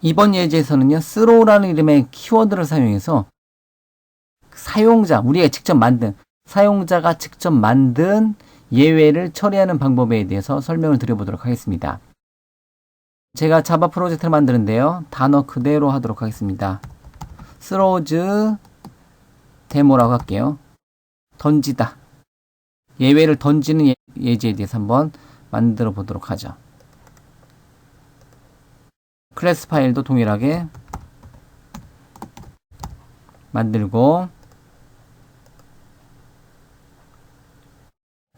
이번 예제에서는요, throw라는 이름의 키워드를 사용해서 사용자가 직접 만든 예외를 처리하는 방법에 대해서 설명을 드려보도록 하겠습니다. 제가 자바 프로젝트를 만드는데요, 단어 그대로 하도록 하겠습니다. throws 데모라고 할게요. 던지다. 예외를 던지는 예제에 대해서 한번 만들어 보도록 하죠. 클래스 파일도 동일하게 만들고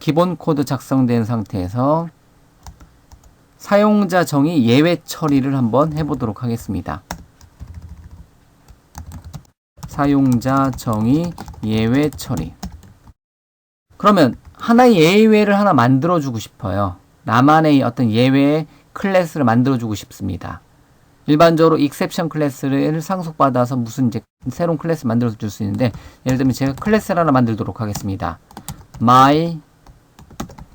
기본 코드 작성된 상태에서 사용자 정의 예외 처리를 한번 해보도록 하겠습니다. 사용자 정의 예외 처리. 그러면 하나의 예외를 하나 만들어주고 싶어요. 나만의 어떤 예외의 클래스를 만들어주고 싶습니다. 일반적으로 exception 클래스를 상속받아서 무슨 이제 새로운 클래스 만들어 줄 수 있는데, 예를 들면 제가 클래스를 하나 만들도록 하겠습니다. my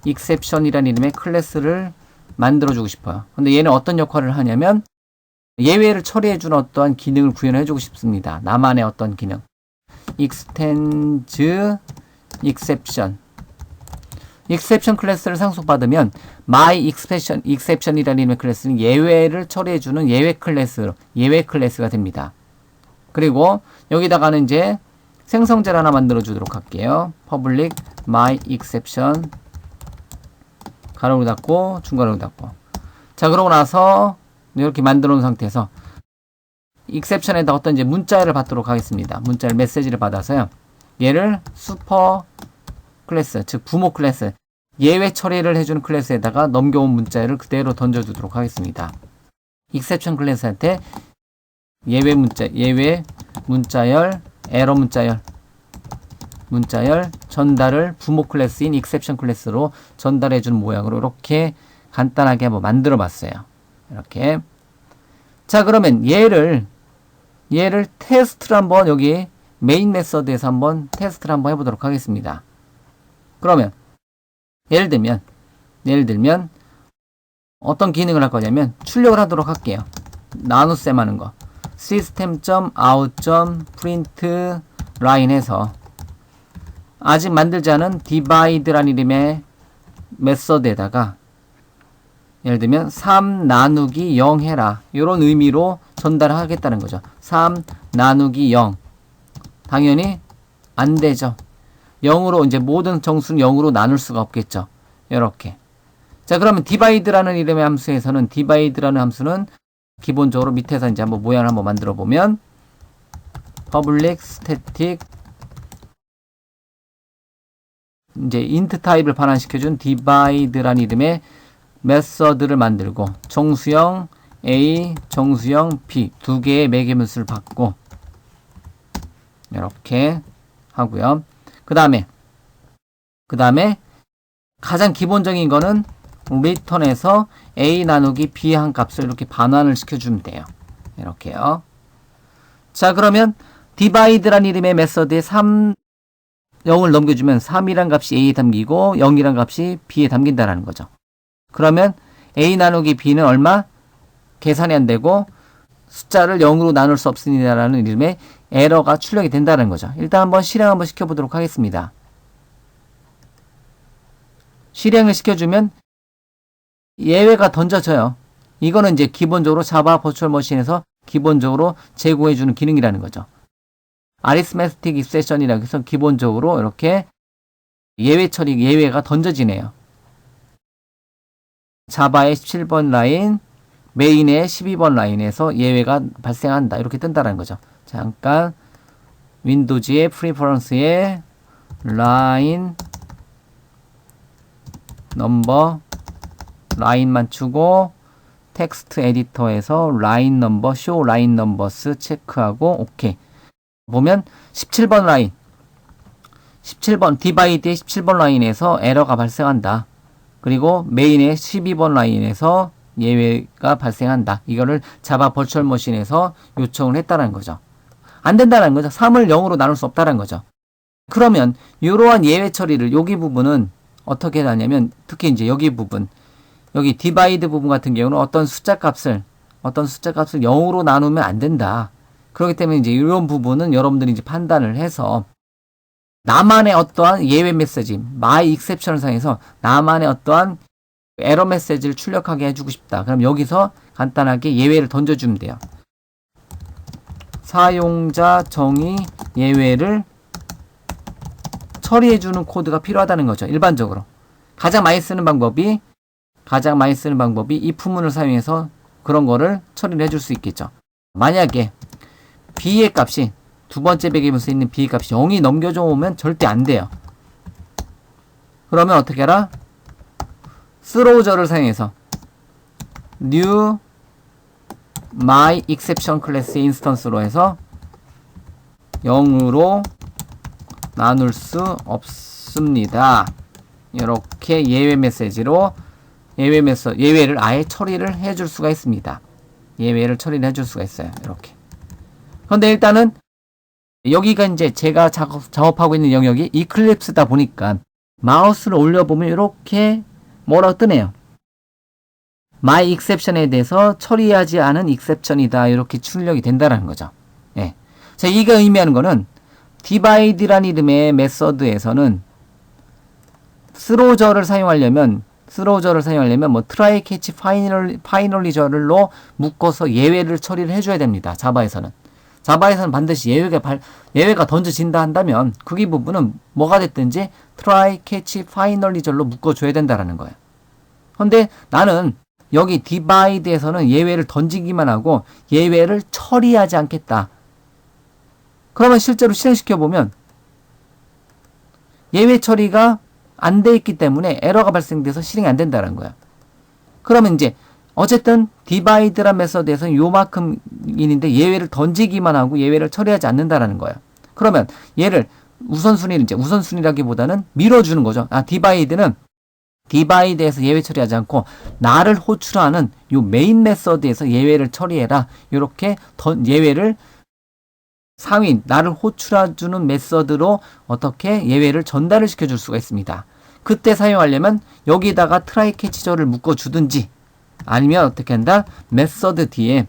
exception이라는 이름의 클래스를 만들어 주고 싶어요. 근데 얘는 어떤 역할을 하냐면 예외를 처리해 주는 어떠한 기능을 구현해 주고 싶습니다. 나만의 어떤 기능. extends exception. exception 클래스를 상속받으면 my exception이라는 이름의 클래스는 예외를 처리해주는 예외 클래스가 됩니다. 그리고 여기다가는 이제 생성자를 하나 만들어 주도록 할게요. public my exception 가로로 닫고 중괄호로 닫고. 자, 그러고 나서 이렇게 만들어 놓은 상태에서 exception에다 어떤 이제 문자를 받도록 하겠습니다. 문자를 메시지를 받아서요, 얘를 슈퍼 클래스, 즉 부모 클래스, 예외 처리를 해주는 클래스에다가 넘겨온 문자를 그대로 던져주도록 하겠습니다. exception 클래스한테 예외 문자열, 에러 문자열 전달을 부모 클래스인 exception 클래스로 전달해주는 모양으로 이렇게 간단하게 한번 만들어 봤어요. 이렇게. 자, 그러면 얘를 테스트를 한번 여기 메인 메서드에서 한번 테스트를 한번 해보도록 하겠습니다. 그러면 예를 들면 어떤 기능을 할 거냐면 출력을 하도록 할게요. 나눗셈 하는 거. system.out.println 해서 아직 만들지 않은 divide라는 이름의 메서드에다가 예를 들면 3 나누기 0 해라, 이런 의미로 전달을 하겠다는 거죠. 3 나누기 0. 당연히 안 되죠. 0으로 이제 모든 정수는 0으로 나눌 수가 없겠죠. 이렇게. 자, 그러면 divide라는 이름의 함수에서는 divide라는 함수는 기본적으로 밑에서 이제 한번 모양을 한번 만들어 보면 public static 이제 int 타입을 반환시켜준 divide라는 이름의 메서드를 만들고 정수형 A, 정수형 B 두 개의 매개문수를 받고 이렇게 하고요. 그 다음에 가장 기본적인 거는 return에서 A 나누기 B 한 값을 이렇게 반환을 시켜주면 돼요. 이렇게요. 자, 그러면 divide라는 이름의 메서드에 0을 넘겨주면 3이란 값이 A에 담기고 0이란 값이 B에 담긴다는 거죠. 그러면 A 나누기 B는 얼마? 계산이 안 되고 숫자를 0으로 나눌 수 없습니다라는 이름의 에러가 출력이 된다는 거죠. 일단 한번 실행 한번 시켜보도록 하겠습니다. 실행을 시켜주면 예외가 던져져요. 이거는 이제 기본적으로 자바 버추얼 머신에서 기본적으로 제공해주는 기능이라는 거죠. arithmetic exception이라고 해서 기본적으로 이렇게 예외가 던져지네요. 자바의 17번 라인, 메인의 12번 라인에서 예외가 발생한다. 이렇게 뜬다는 거죠. 잠깐 윈도우즈의 프리퍼런스에 라인 넘버 라인만 주고 텍스트 에디터에서 라인 넘버 쇼 라인 넘버스 체크하고 오케이. 보면 17번 라인 17번 디바이드의 17번 라인에서 에러가 발생한다. 그리고 메인의 12번 라인에서 예외가 발생한다. 이거를 자바 버추얼 머신에서 요청을 했다는 거죠. 안 된다는 거죠. 3을 0으로 나눌 수 없다는 거죠. 그러면 이러한 예외 처리를 여기 부분은 어떻게 하냐면 특히 이제 여기 부분 여기 디바이드 부분 같은 경우는 어떤 숫자 값을 어떤 숫자 값을 0으로 나누면 안 된다. 그렇기 때문에 이제 이런 부분은 여러분들이 이제 판단을 해서 나만의 어떠한 예외 메시지, my exception 상에서 나만의 어떠한 에러 메시지를 출력하게 해주고 싶다. 그럼 여기서 간단하게 예외를 던져주면 돼요. 사용자 정의 예외를 처리해주는 코드가 필요하다는 거죠. 일반적으로. 가장 많이 쓰는 방법이 if 문을 사용해서 그런 거를 처리를 해줄 수 있겠죠. 만약에 b의 값이 두 번째 배경에서 있는 b의 값이 0이 넘겨져 오면 절대 안 돼요. 그러면 어떻게 하라? through를 사용해서 new my exception 클래스의 인스턴스로 해서 0으로 나눌 수 없습니다. 이렇게 예외 메시지로 예외를 아예 처리를 해줄 수가 있습니다. 예외를 처리를 해줄 수가 있어요. 이렇게. 그런데 일단은 여기가 이제 제가 작업하고 있는 영역이 이클립스다 보니까 마우스를 올려보면 이렇게 뭐라고 뜨네요. my exception에 대해서 처리하지 않은 exception이다. 이렇게 출력이 된다는 거죠. 예. 자, 이가 의미하는 거는 divide라는 이름의 메서드에서는 through를 사용하려면 뭐 try, catch, finally로 묶어서 예외를 처리를 해줘야 됩니다. 자바에서는 반드시 예외가 던져진다 한다면 그 부분은 뭐가 됐든지 try, catch, finally로 묶어줘야 된다라는 거예요. 그런데 나는 여기 divide에서는 예외를 던지기만 하고 예외를 처리하지 않겠다. 그러면 실제로 실행시켜보면 예외 처리가 안 돼 있기 때문에 에러가 발생돼서 실행이 안 된다는 거야. 그러면 이제 어쨌든 divide란 메서드에서는 요만큼인데 예외를 던지기만 하고 예외를 처리하지 않는다라는 거야. 그러면 얘를 우선순위라기보다는 밀어주는 거죠. divide에서 예외 처리하지 않고 나를 호출하는 요 메인 메서드에서 예외를 처리해라. 이렇게 예외를 상위 나를 호출해주는 메서드로 어떻게 예외를 전달을 시켜줄 수가 있습니다. 그때 사용하려면 여기다가 try catch를 묶어주든지 아니면 어떻게 한다? 메서드 뒤에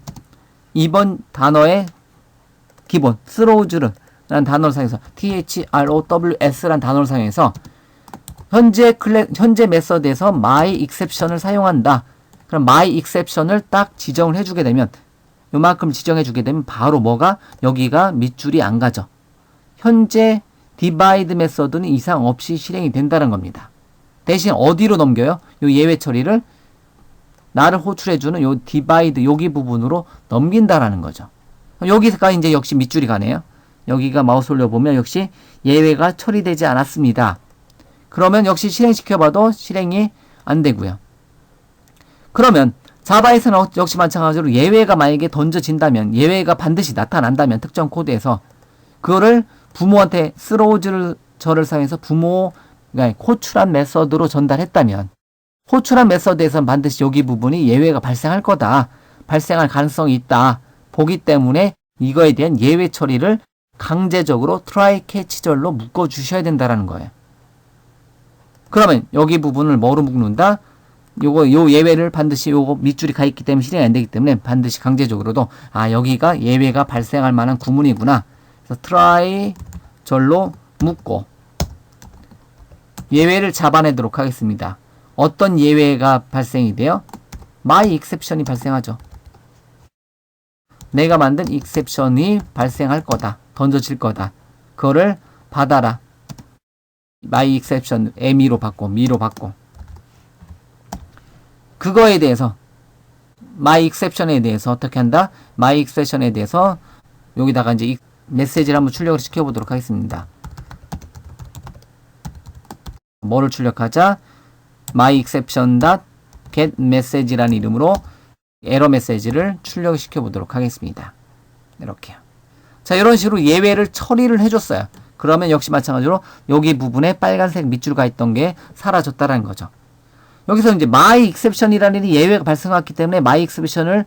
이번 단어의 기본 throws 라는 단어를 사용해서 throws 라는 단어를 사용해서 현재 메서드에서 my exception을 사용한다. 그럼 my exception을 딱 지정을 해주게 되면 요만큼 지정해주게 되면 바로 뭐가 여기가 밑줄이 안 가죠. 현재 divide 메서드는 이상 없이 실행이 된다는 겁니다. 대신 어디로 넘겨요? 요 예외 처리를 나를 호출해주는 요 divide 여기 부분으로 넘긴다라는 거죠. 여기가 이제 역시 밑줄이 가네요. 여기가 마우스 올려보면 역시 예외가 처리되지 않았습니다. 그러면 역시 실행시켜봐도 실행이 안 되고요. 그러면 자바에서는 역시 마찬가지로 예외가 만약에 던져진다면 예외가 반드시 나타난다면 특정 코드에서 그거를 부모한테 throws 저를 사용해서 그러니까 호출한 메서드로 전달했다면 호출한 메서드에서는 반드시 여기 부분이 예외가 발생할 거다. 발생할 가능성이 있다. 보기 때문에 이거에 대한 예외 처리를 강제적으로 try catch절로 묶어주셔야 된다는 거예요. 그러면 여기 부분을 뭐로 묶는다? 요 예외를 반드시 요거 밑줄이 가 있기 때문에 실행이 안 되기 때문에 반드시 강제적으로도 여기가 예외가 발생할 만한 구문이구나. 그래서 try 절로 묶고 예외를 잡아내도록 하겠습니다. 어떤 예외가 발생이 돼요? my exception이 발생하죠. 내가 만든 exception이 발생할 거다. 던져질 거다. 그거를 받아라. my exception mi로 바꿔. 그거에 대해서 my exception에 대해서 어떻게 한다? my exception에 대해서 여기다가 이제 메시지를 한번 출력을 시켜보도록 하겠습니다. 뭐를 출력하자? my exception.get message라는 이름으로 에러 메시지를 출력을 시켜보도록 하겠습니다. 이렇게요. 자, 이런 식으로 예외를 처리를 해줬어요. 그러면 역시 마찬가지로 여기 부분에 빨간색 밑줄 가 있던 게 사라졌다라는 거죠. 여기서 이제 my exception이라는 예외가 발생했기 때문에 my exception을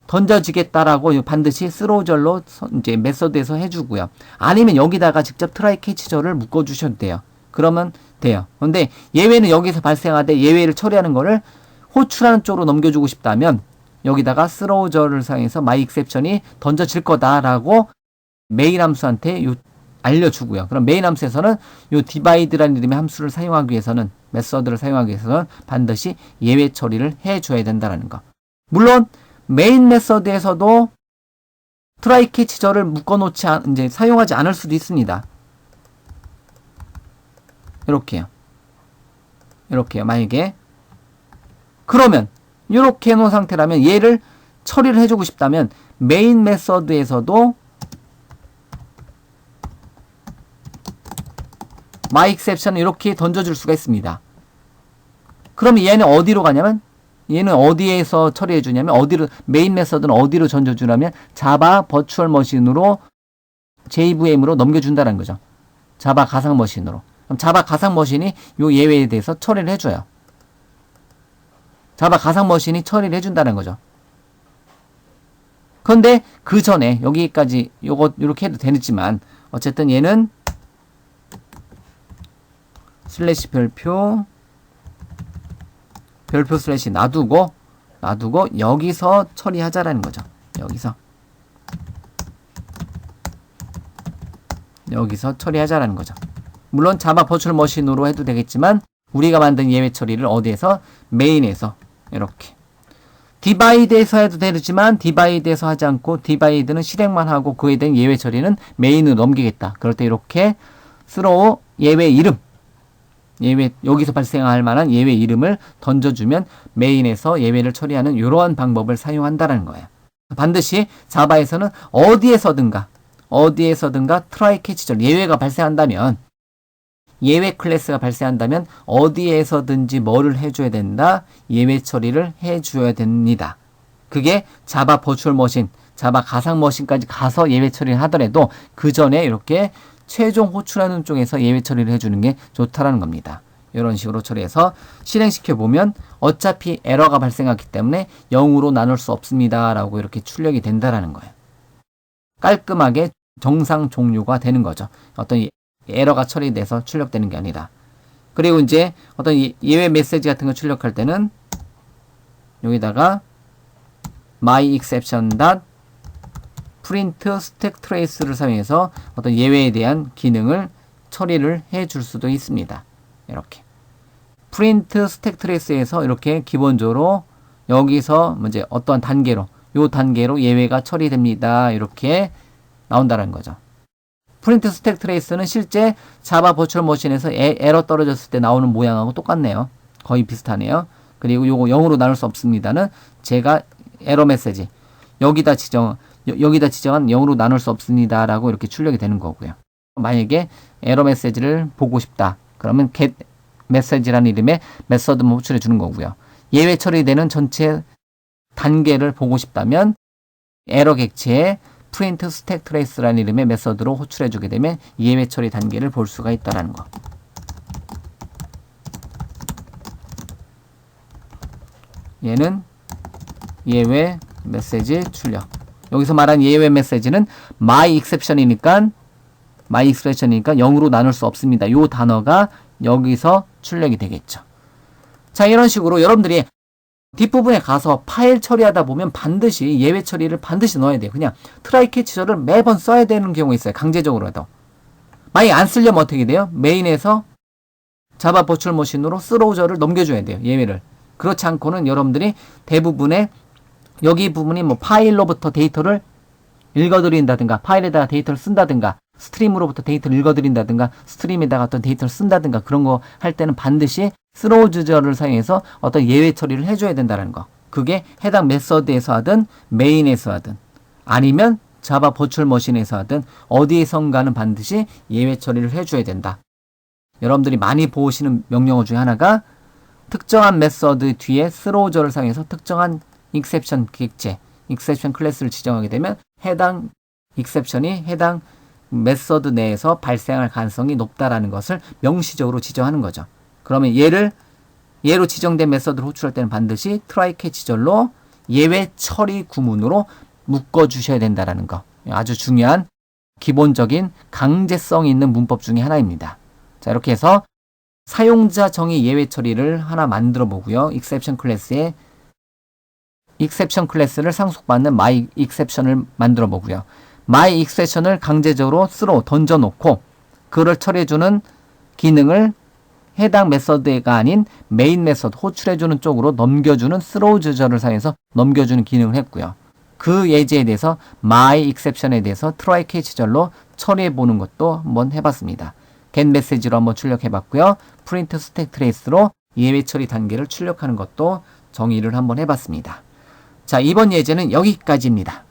던져지겠다라고 반드시 throug절로 이제 메서드에서 해주고요. 아니면 여기다가 직접 try catch절을 묶어주셔도 돼요. 그러면 돼요. 그런데 예외는 여기서 발생하되 예외를 처리하는 거를 호출하는 쪽으로 넘겨주고 싶다면 여기다가 throw저를 사용해서 myException이 던져질 거다라고 메인 함수한테 알려주고요. 그럼 메인 함수에서는 요 divide라는 이름의 함수를 사용하기 위해서는 메서드를 사용하기 위해서는 반드시 예외 처리를 해줘야 된다는 거. 물론 메인 메서드에서도 try catch절을 묶어놓지 이제 사용하지 않을 수도 있습니다. 이렇게요. 만약에 그러면 이렇게 해놓은 상태라면 얘를 처리를 해주고 싶다면 메인 메서드에서도 myException 이렇게 던져줄 수가 있습니다. 그러면 얘는 어디로 가냐면 얘는 어디에서 처리해 주냐면 어디로 메인 메서드는 어디로 던져주냐면 자바 버추얼 머신으로 JVM으로 넘겨준다는 거죠. 자바 가상 머신으로. 그럼 자바 가상 머신이 요 예외에 대해서 처리를 해줘요. 자바 가상 머신이 처리를 해준다는 거죠. 그런데 그 전에 여기까지 요거 이렇게 해도 되지만 어쨌든 얘는 슬래시 별표 슬래시 놔두고 여기서 처리하자라는 거죠. 여기서 처리하자라는 거죠. 물론 자바 버추얼 머신으로 해도 되겠지만 우리가 만든 예외 처리를 어디에서? 메인에서 이렇게 디바이드에서 해도 되지만 디바이드에서 하지 않고 디바이드는 실행만 하고 그에 대한 예외 처리는 메인으로 넘기겠다. 그럴 때 이렇게 throw 예외 이름 여기서 발생할 만한 예외 이름을 던져주면 메인에서 예외를 처리하는 이러한 방법을 사용한다는 거예요. 반드시 자바에서는 어디에서든가 try catch절 예외가 발생한다면 예외 클래스가 발생한다면 어디에서든지 뭐를 해줘야 된다? 예외 처리를 해줘야 됩니다. 그게 자바 버추얼 머신, 자바 가상 머신까지 가서 예외 처리를 하더라도 그 전에 이렇게 최종 호출하는 쪽에서 예외 처리를 해주는 게 좋다라는 겁니다. 이런 식으로 처리해서 실행시켜보면 어차피 에러가 발생하기 때문에 0으로 나눌 수 없습니다. 라고 이렇게 출력이 된다라는 거예요. 깔끔하게 정상 종료가 되는 거죠. 어떤 에러가 처리돼서 출력되는 게 아니라. 그리고 이제 어떤 예외 메시지 같은 거 출력할 때는 여기다가 myException print stack trace를 사용해서 어떤 예외에 대한 기능을 처리를 해줄 수도 있습니다. 이렇게 print stack trace에서 이렇게 기본적으로 여기서 이제 어떠한 단계로 요 단계로 예외가 처리됩니다. 이렇게 나온다는 거죠. print stack trace는 실제 자바 버추얼 머신에서 에러 떨어졌을 때 나오는 모양하고 똑같네요. 거의 비슷하네요. 그리고 요거 0으로 나눌 수 없습니다는 제가 에러 메시지 여기다 지정한 0으로 나눌 수 없습니다. 라고 이렇게 출력이 되는 거고요. 만약에 에러 메시지를 보고 싶다. 그러면 get 메시지라는 이름의 메서드만 호출해 주는 거고요. 예외 처리되는 전체 단계를 보고 싶다면 에러 객체에 print stack trace라는 이름의 메서드로 호출해 주게 되면 예외 처리 단계를 볼 수가 있다는 거. 얘는 예외 메시지 출력. 여기서 말한 예외 메시지는 myException이니까 0으로 나눌 수 없습니다. 요 단어가 여기서 출력이 되겠죠. 자, 이런 식으로 여러분들이 뒷부분에 가서 파일 처리하다 보면 반드시 예외 처리를 반드시 넣어야 돼요. 그냥 try catch절을 매번 써야 되는 경우가 있어요. 강제적으로라도. 만약에 안 쓰려면 어떻게 돼요? 메인에서 자바 버추얼 머신으로 throw절을 넘겨줘야 돼요. 예외를. 그렇지 않고는 여러분들이 대부분의 여기 부분이 뭐 파일로부터 데이터를 읽어드린다든가 파일에다가 데이터를 쓴다든가 스트림으로부터 데이터를 읽어드린다든가 스트림에다가 어떤 데이터를 쓴다든가 그런 거 할 때는 반드시 throw절을 사용해서 어떤 예외 처리를 해줘야 된다는 거. 그게 해당 메서드에서 하든 메인에서 하든 아니면 자바 버추얼 머신에서 하든 어디에선가는 반드시 예외 처리를 해줘야 된다. 여러분들이 많이 보시는 명령어 중에 하나가 특정한 메서드 뒤에 throw절을 사용해서 특정한 exception 객체, exception 클래스를 지정하게 되면 해당 exception이 해당 메서드 내에서 발생할 가능성이 높다라는 것을 명시적으로 지정하는 거죠. 그러면 얘로 지정된 메서드를 호출할 때는 반드시 try catch절로 예외 처리 구문으로 묶어 주셔야 된다라는 거. 아주 중요한 기본적인 강제성이 있는 문법 중에 하나입니다. 자, 이렇게 해서 사용자 정의 예외 처리를 하나 만들어 보고요. exception 클래스에 exception 클래스를 상속받는 my exception을 만들어 보고요. my exception을 강제적으로 throw 던져놓고 그를 처리해주는 기능을 해당 메서드가 아닌 메인 메서드 호출해주는 쪽으로 넘겨주는 throw 주저를 사용해서 넘겨주는 기능을 했고요. 그 예제에 대해서 my exception에 대해서 try catch절로 처리해보는 것도 한번 해봤습니다. get message로 한번 출력해봤고요. print stack trace로 예외 처리 단계를 출력하는 것도 정의를 한번 해봤습니다. 자, 이번 예제는 여기까지입니다.